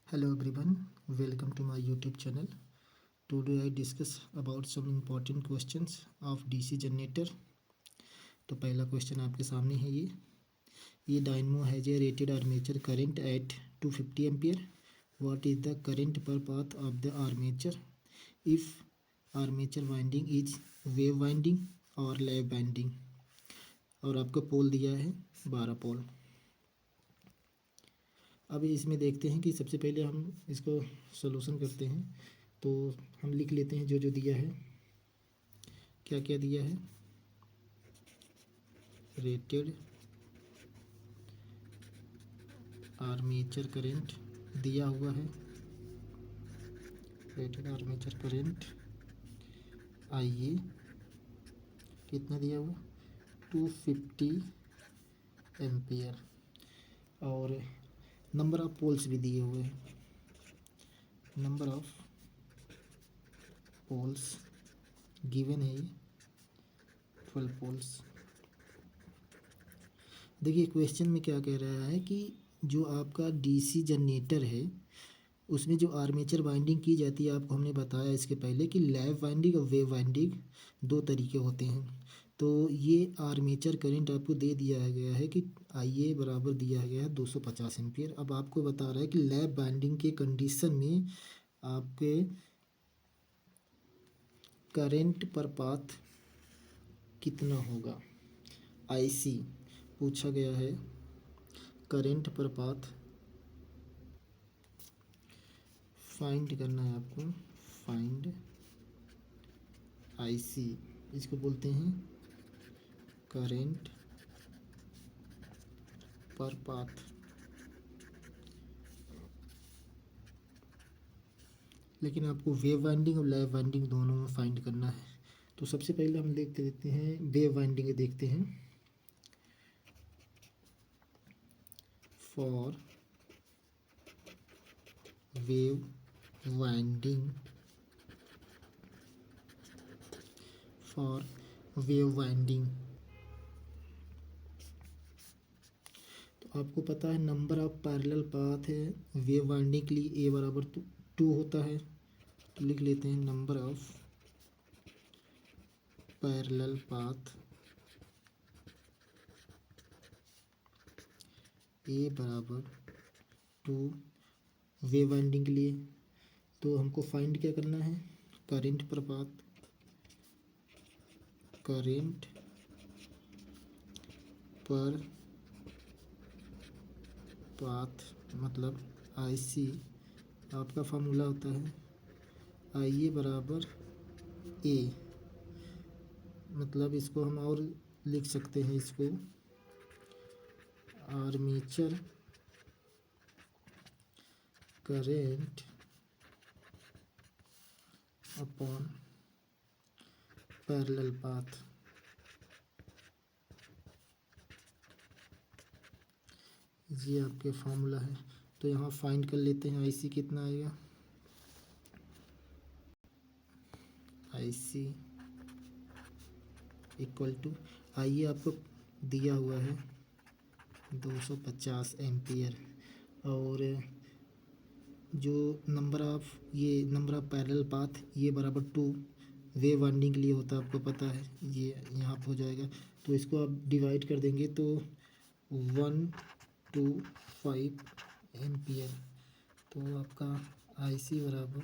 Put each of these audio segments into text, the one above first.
Hello everyone, welcome to my YouTube channel. Today I discuss about some important questions of DC generator. तो पहला question आपके सामने है ये dynamo has a rated armature current at 250 ampere. What is the current per path of the armature if armature winding is wave winding or lap winding. और आपको पोल दिया है 12 पोल. अब इसमें देखते हैं कि सबसे पहले हम इसको सॉल्यूशन करते हैं. तो हम लिख लेते हैं जो जो दिया है. क्या क्या दिया है? रेटेड आर्मेचर करंट दिया हुआ है. रेटेड आर्मेचर करंट आइए कितना दिया हुआ? 250 एम्पियर. और नंबर ऑफ पोल्स भी दिए हुए हैं. नंबर ऑफ पोल्स गिवन है 12 पोल्स. देखिए क्वेश्चन में क्या कह रहा है कि जो आपका डीसी जनरेटर है उसमें जो आर्मेचर वाइंडिंग की जाती है, आपको हमने बताया इसके पहले कि लैप वाइंडिंग और वेव वाइंडिंग दो तरीके होते हैं. तो ये आर्मेचर करंट आपको दे दिया गया है कि आईए बराबर दिया गया है 250 एम्पियर. अब आपको बता रहा है कि लैप वाइंडिंग के कंडीशन में आपके करंट पर पाथ कितना होगा. आईसी पूछा गया है. करंट पर पाथ फाइंड करना है आपको. फाइंड आईसी, इसको बोलते हैं करंट पर पाथ. लेकिन आपको wave winding or lap winding दोनों में फाइंड करना है. तो सबसे पहले हम देखते हैं वेव वाइंडिंग देखते हैं. For wave winding, for wave winding तो आपको पता है नंबर ऑफ पैरेलल पाथ है वेव वाइंडिंग के लिए. ए बराबर 2 होता है. तो लिख लेते हैं नंबर ऑफ पैरेलल पाथ ए बराबर 2 वेव वाइंडिंग के लिए. तो हमको फाइंड क्या करना है? Current per path. Current per path मतलब आईसी. आपका फार्मूला होता है आईए बराबर ए. मतलब इसको हम और लिख सकते हैं, इसको armature current upon parallel path. ये आपके फार्मूला है. तो यहाँ फाइंड कर लेते हैं आईसी कितना आएगा. आईसी इक्वल टू, आइए आपको दिया हुआ है 250 एम्पियर. और जो नंबर ऑफ पैरेलल पाथ ये बराबर 2 वेव वाइंडिंग के लिए होता है, आपको पता है. ये यहाँ पर हो जाएगा. तो इसको आप डिवाइड कर देंगे तो 125 एम्पियर. तो आपका आईसी बराबर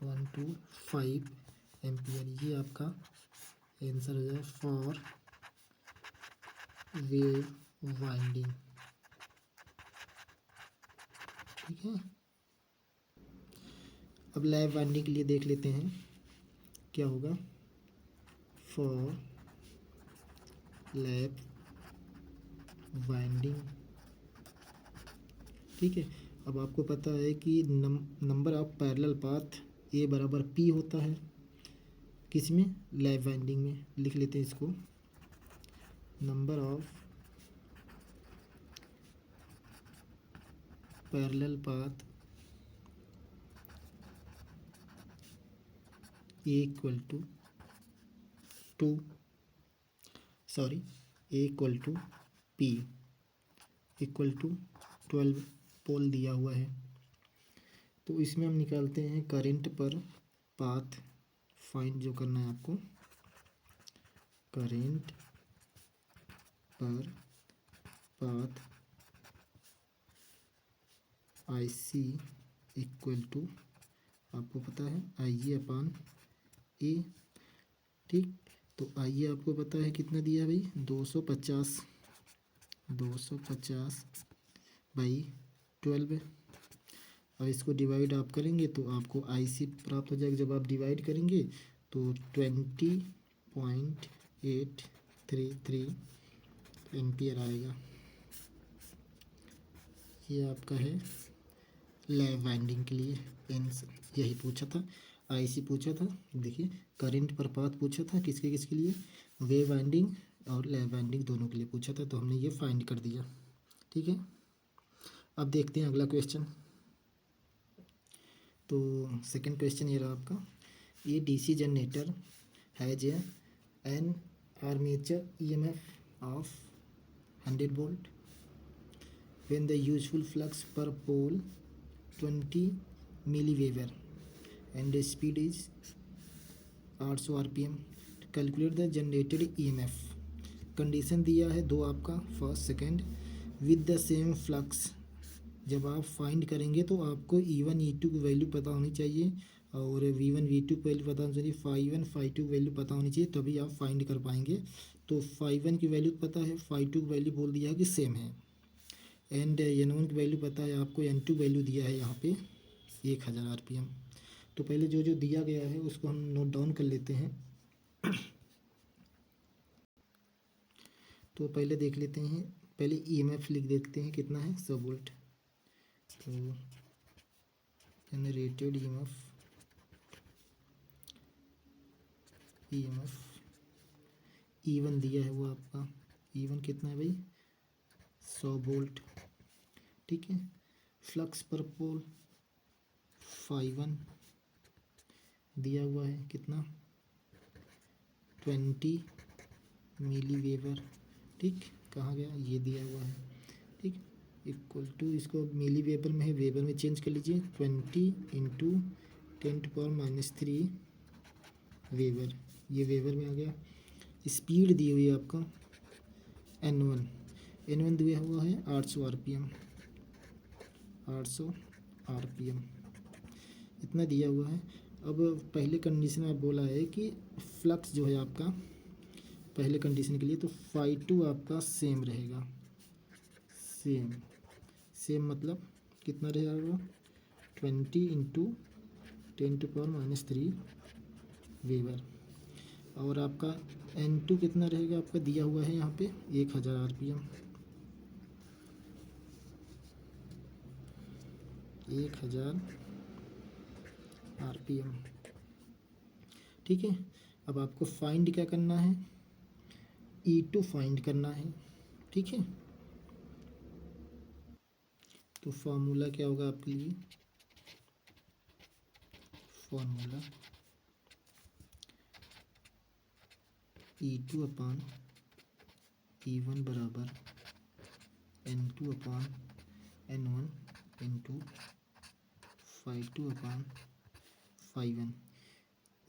125 एम्पियर. ये आपका आंसर हो जाए फॉर वेव वाइंडिंग. ठीक है. अब लैप वाइंडिंग के लिए देख लेते हैं क्या होगा. फॉर लैप वाइंडिंग, ठीक है. अब आपको पता है कि नंबर ऑफ पैरेलल पाथ ए बराबर पी होता है. किस में? लैप वाइंडिंग में. लिख लेते हैं इसको. Number of parallel path A equal to P equal to 12 pole दिया हुआ है. तो इसमें हम निकालते हैं करंट पर पाथ फाइंड जो करना है आपको। Current per path I C equal to आपको पता है आई ए अपान ए। ठीक, तो आई ए आपको पता है कितना दिया है भाई, 250 बाई 12। और इसको डिवाइड आप करेंगे तो आपको आई सी प्राप्त हो जाएगा। जब आप डिवाइड करेंगे तो 20.833 एम्पियर आएगा। ये आपका है लैब वाइंडिंग के लिए यही पूछा था, आईसी पूछा था। देखिए करंट पर पाथ पूछा था किसके किसके लिए, वेव वाइंडिंग और लैब वाइंडिंग दोनों के लिए पूछा था, तो हमने ये फाइंड कर दिया। ठीक है, अब देखते हैं अगला क्वेश्चन। तो सेकंड क्वेश्चन ये रहा आपका, ये DC generator has an armature EMF of 100 volt when the useful flux per pole 20 milliweber and the speed is 800 rpm. Calculate the generated EMF. Condition दिया है दो आपका, first second, with the same flux. जब आप find करेंगे तो आपको E1 E2 की वैल्यू पता होनी चाहिए और V1 V2 की वैल्यू पता होनी चाहिए, φ1 φ2 की वैल्यू पता होनी चाहिए, तभी आप फाइंड कर पाएंगे। तो φ1 की वैल्यू पता है, φ2 की वैल्यू बोल दिया है कि सेम है, एंड N1 की वैल्यू पता है आपको, N2 वैल्यू दिया है यहाँ पे 1000 RPM। तो पहले जो जो दिया गया है उसको हम नोट डाउन कर लेते हैं। तो पहले देख लेते हैं, पहले EMF लिख देते हैं कितना है, 100 वोल्ट। तो जनरेटेड EMF E1 दिया है वो आपका, E1 कितना है भाई, 100 वोल्ट। ठीक है, फ्लक्स पर पोल φ1 दिया हुआ है कितना, 20 मिलीवेबर। ठीक, कहाँ गया, ये दिया हुआ है। ठीक, इक्वल टू, इसको मिलीवेबर में है, वेबर में चेंज कर लीजिए, 20 इंटू 10⁻³ वेबर, ये वेबर में आ गया। स्पीड दी हुई है आपका N1 दिया हुआ है 800 RPM, 800 RPM इतना दिया हुआ है। अब पहले कंडीशन में आप बोला है कि फ्लक्स जो है आपका, पहले कंडीशन के लिए तो φ2 आपका सेम रहेगा, सेम मतलब कितना रहेगा, 20 इंटू 10⁻³ वेबर। और आपका N2 कितना रहेगा आपका, दिया हुआ है यहाँ पे 1000 RPM, 1000 RPM। ठीक है, अब आपको फाइंड क्या करना है, E2 फाइंड करना है। ठीक है, तो फार्मूला क्या होगा आपके लिए, फार्मूला E2 अपान E1 बराबर N2 upon N1 into φ2 upon φ1।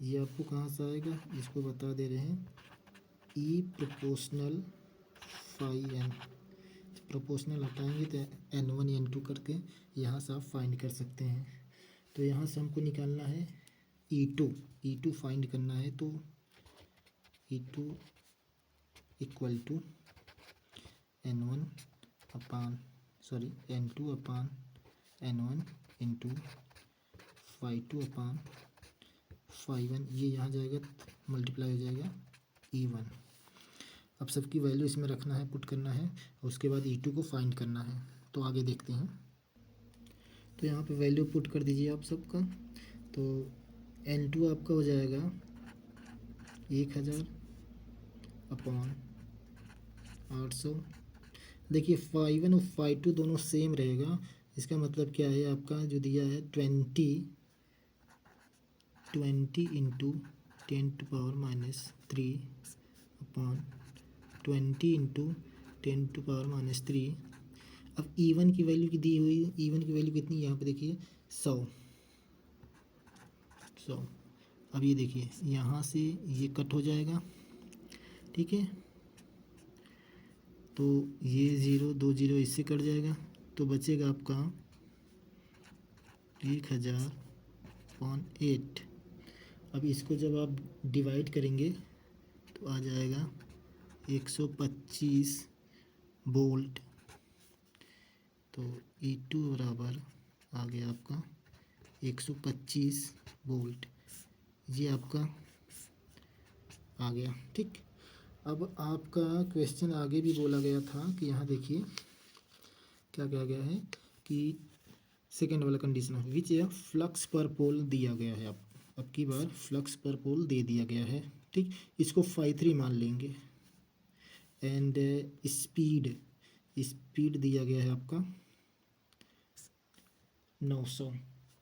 ये आपको कहाँ से आएगा, इसको बता दे रहे हैं, E प्रोपोर्शनल φn। प्रोपोर्शनल हटाएंगे तो N1 N2 करके यहाँ से आप फाइंड कर सकते हैं। तो यहाँ से हमको निकालना है E2 फाइंड करना है। तो E2 equal to N2 upon N1 into φ2 upon φ1। ये यहाँ जाएगा, मल्टीप्लाई हो जाएगा E1। अब सबकी वैल्यू इसमें रखना है, पुट करना है, उसके बाद E2 को फाइंड करना है। तो आगे देखते हैं। तो यहाँ पे वैल्यू पुट कर दीजिए आप सबका। तो N2 आपका हो जाएगा 1000 अपान 800। देखिए φ1 और φ2 दोनों सेम रहेगा, इसका मतलब क्या है, आपका जो दिया है 20 इंटू 10⁻³ अपान 20 इंटू 10⁻³। अब E1 की वैल्यू की दी हुई, E1 की वैल्यू कितनी, यहाँ पे देखिए 100। 900। अब ये देखिए यहाँ से ये कट हो जाएगा, ठीक है, तो ये 0 2 0 इससे कट जाएगा, तो बचेगा आपका 1000/8। अब इसको जब आप डिवाइड करेंगे तो आ जाएगा 125 वोल्ट। तो E2 बराबर आ गया आपका 125 वोल्ट, ये आपका आ गया, ठीक। अब आपका क्वेश्चन आगे भी बोला गया था कि यहाँ देखिए क्या कहा गया है कि सेकेंड वाला कंडीशन है विच या फ्लक्स पर पोल दिया गया है। अब की बार फ्लक्स पर पोल दे दिया गया है, ठीक। इसको phi3 मान लेंगे एंड स्पीड दिया गया है आपका 900,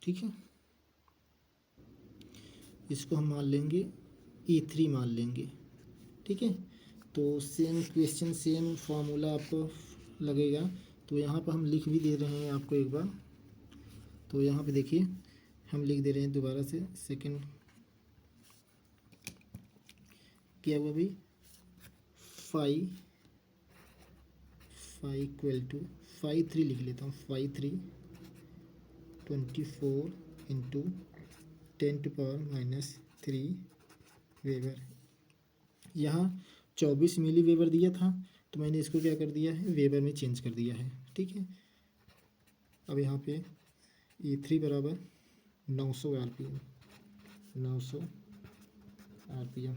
ठीक है। इसको हम मान लेंगे E3 मान लेंगे, ठीक है। तो सेम क्वेश्चन सेम फॉर्मूला आपको लगेगा, तो यहाँ पर हम लिख भी दे रहे हैं आपको एक बार। तो यहाँ पे देखिए हम लिख दे रहे हैं दोबारा से, सेकंड क्या हुआ भाई, इक्वल टू 3 लिख लेता हूँ, 3 24 इंटू 10⁻³ वेबर। यहाँ 24 मिली वेबर दिया था, तो मैंने इसको क्या कर दिया है, वेबर में चेंज कर दिया है, ठीक है। अब यहाँ पे E3 बराबर 900 RPM, 900 RPM,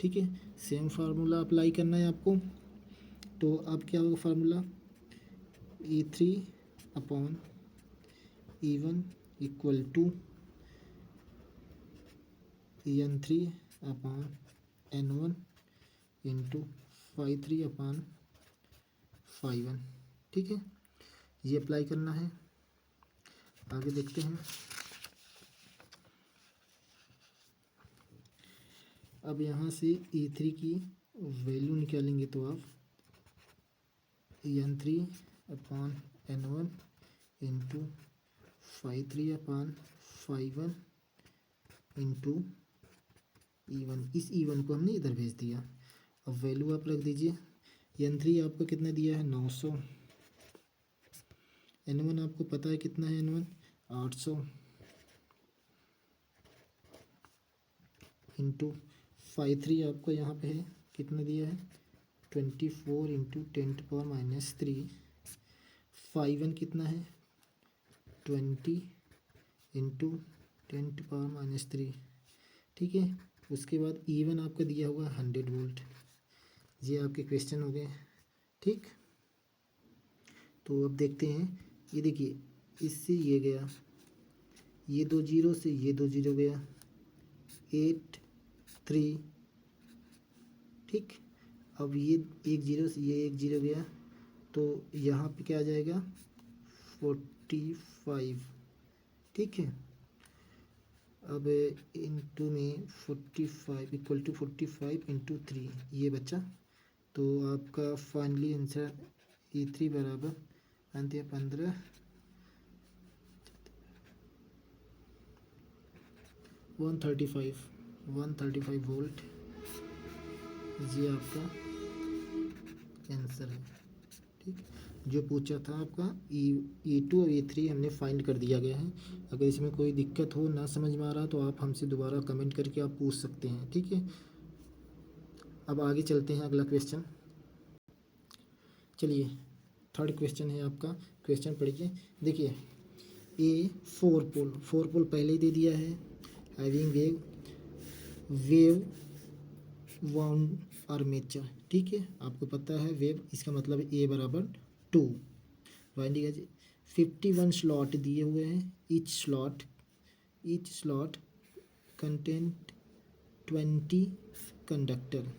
ठीक है। सेम फार्मूला अप्लाई करना है आपको। तो अब क्या होगा formula, E3/E1 equal to N3/N1 into phi3/phi1, ठीक है। ये अप्लाई करना है। आगे देखते हैं। अब यहाँ से E3 की वैल्यू निकालेंगे तो आप N3/N1 into phi3/phi1 into E1। इस E1 को हमने इधर भेज दिया। अब वैल्यू आप रख दीजिए। N3 आपको कितना दिया है, 900। N1 आपको पता है कितना है, N1 800 इंटू phi3 आपको यहाँ पे है कितना दिया है, 24 इंटू 10⁻³ phi1 कितना है, 20 इंटू 10⁻³, ठीक है। उसके बाद E1 आपका दिया हुआ 100 वोल्ट। ये आपके क्वेश्चन हो गए, ठीक। तो अब देखते हैं, ये देखिए इससे ये गया, ये 2 0 से ये 2 0 गया, 8 3, ठीक। अब ये 1 0 से ये 1 0 गया, तो यहाँ पे क्या आ जाएगा 45, ठीक है। अब इंटू में 45 इक्वल टू 45 इंटू 3 ये बच्चा। तो आपका फाइनली आंसर E3 बराबर 15 135 वोल्ट, ये आपका आंसर है, ठीक। जो पूछा था आपका E2 और E3 हमने फाइंड कर दिया गया है। अगर इसमें कोई दिक्कत हो, ना समझ में आ रहा, तो आप हमसे दोबारा कमेंट करके आप पूछ सकते हैं, ठीक है। अब आगे चलते हैं, अगला क्वेश्चन। चलिए थर्ड क्वेश्चन है आपका, क्वेश्चन पढ़िए। देखिए फोर पोल पहले ही दे दिया है, हैविंग वेव वाउंड आर्मेचर, ठीक है। आपको पता है वेव, इसका मतलब A बराबर 2 वाइंडिंग है। 51 स्लॉट दिए हुए हैं, each slot content 20 conductor.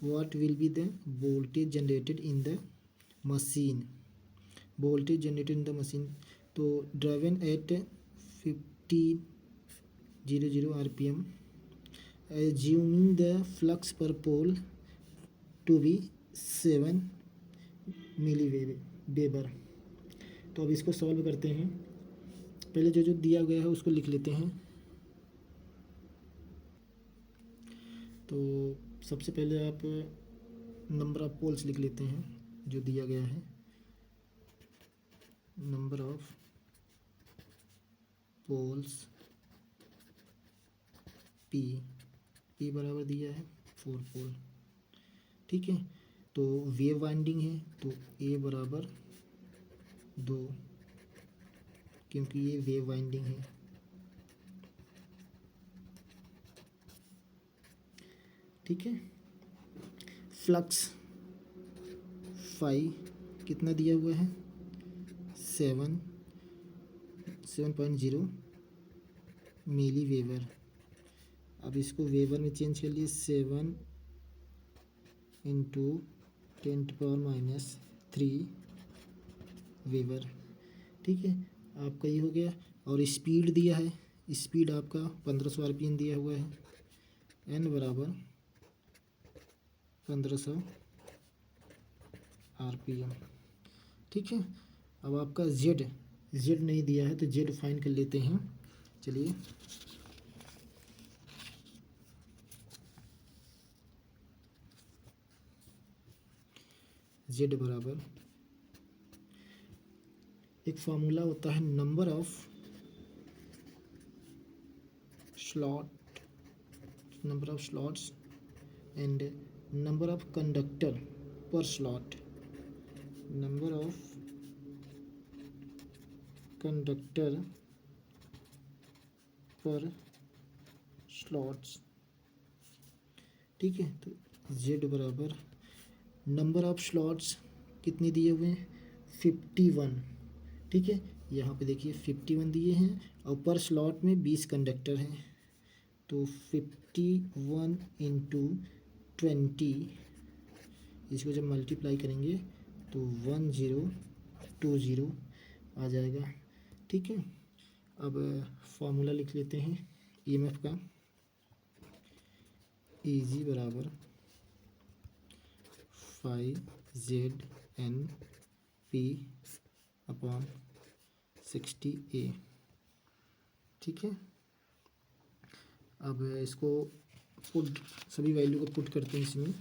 What will be the voltage generated in the machine? Voltage generated in the machine, तो driven at 1500 RPM, assuming the flux per pole to be 7 milli weber. तो अब इसको solve करते हैं। पहले जो जो दिया गया है उसको लिख लेते हैं। तो सबसे पहले आप नंबर ऑफ पोल्स लिख लेते हैं जो दिया गया है। नंबर ऑफ पोल्स पी बराबर दिया है 4 पोल। ठीक है, तो वेव वाइंडिंग है तो ए बराबर 2, क्योंकि ये वेव वाइंडिंग है। ठीक है, फ्लक्स फाई कितना दिया हुआ है 7.0 मिली वेबर। अब इसको वेबर में चेंज कर लिए 7 इंटू 10⁻³ वेबर। ठीक है, आपका ये हो गया। और स्पीड दिया है, स्पीड आपका 1500 RPM दिया हुआ है। एन बराबर 1500 RPM। ठीक है, अब आपका जेड नहीं दिया है तो जेड फाइन कर लेते हैं। चलिए, जेड बराबर एक फार्मूला होता है number of slots and number of conductor पर स्लॉट। नंबर ऑफ कंडक्टर पर स्लॉट्स। ठीक है, तो जेड बराबर नंबर ऑफ स्लॉट्स कितने दिए हुए हैं 51। ठीक है, यहाँ पे देखिए 51 दिए हैं और पर स्लॉट में 20 कंडक्टर हैं, तो 51 इंटू 20, इसको जब मल्टीप्लाई करेंगे तो 1020 आ जाएगा। ठीक है, अब फॉर्मूला लिख लेते हैं ईएमएफ का। ईजी बराबर 5ZNP/60A। ठीक है, अब इसको पुट सभी वैल्यू को पुट करते हैं इसमें,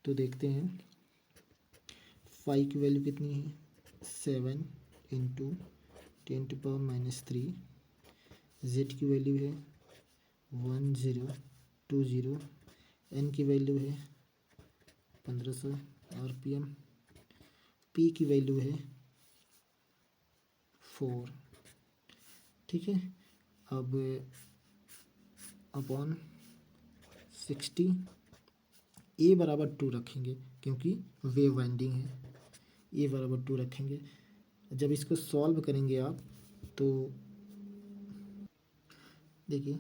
तो देखते हैं फाई की वैल्यू कितनी है 7 इंटू 10⁻³ जेड की वैल्यू है 1020, एन की वैल्यू है 1500 RPM, पी की वैल्यू है 4। ठीक है, अब अपॉन 60 ए बराबर 2 रखेंगे क्योंकि वेव वाइंडिंग है। ए बराबर 2 रखेंगे। जब इसको सॉल्व करेंगे आप तो देखिए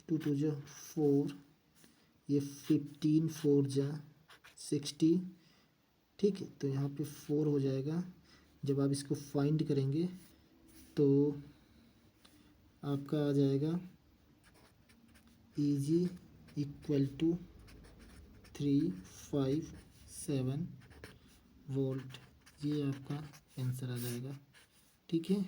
2 2 जा 4, ये 15 4 जा 60। ठीक है, तो यहाँ पे 4 हो जाएगा। जब आप इसको फाइंड करेंगे तो आपका आ जाएगा ईजी इक्वल टू 357 वोल्ट। ये आपका आंसर आ जाएगा। ठीक है,